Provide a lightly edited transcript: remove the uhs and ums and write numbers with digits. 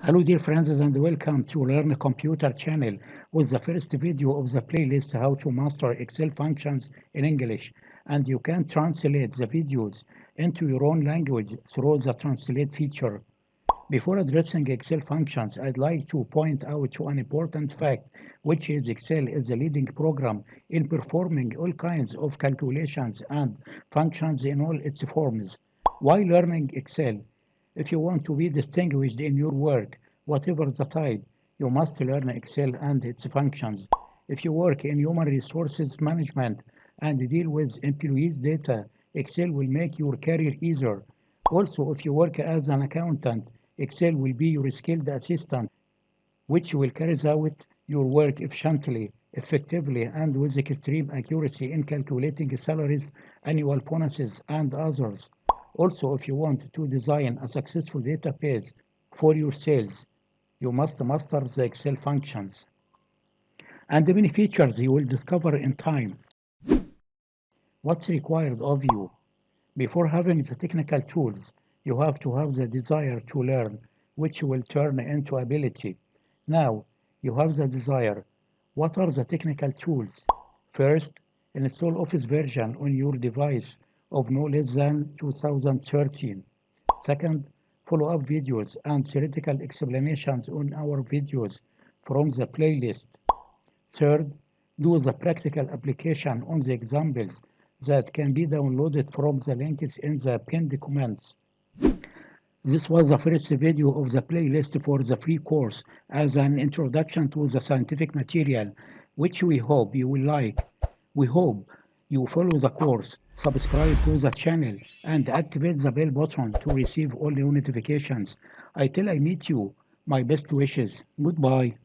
Hello dear friends and welcome to Learn Computer channel with the first video of the playlist how to master Excel functions in English, and you can translate the videos into your own language through the translate feature. Before addressing Excel functions, I'd like to point out to an important fact, which is Excel is the leading program in performing all kinds of calculations and functions in all its forms. Why learning Excel? If you want to be distinguished in your work, whatever the type, you must learn Excel and its functions. If you work in human resources management and deal with employees' data, Excel will make your career easier. Also, if you work as an accountant, Excel will be your skilled assistant, which will carry out your work efficiently, effectively, and with extreme accuracy in calculating salaries, annual bonuses, and others. Also, if you want to design a successful database for your sales, you must master the Excel functions and the many features you will discover in time. What's required of you? Before having the technical tools, you have to have the desire to learn, which will turn into ability. Now, you have the desire. What are the technical tools? First, install Office version on your device of no less than 2013. Second, follow up videos and theoretical explanations on our videos from the playlist. Third, do the practical application on the examples that can be downloaded from the links in the pinned comments. This was the first video of the playlist for the free course as an introduction to the scientific material, which we hope you will like. We hope you follow the course, subscribe to the channel, and activate the bell button to receive all new notifications. Until I meet you, my best wishes. Goodbye.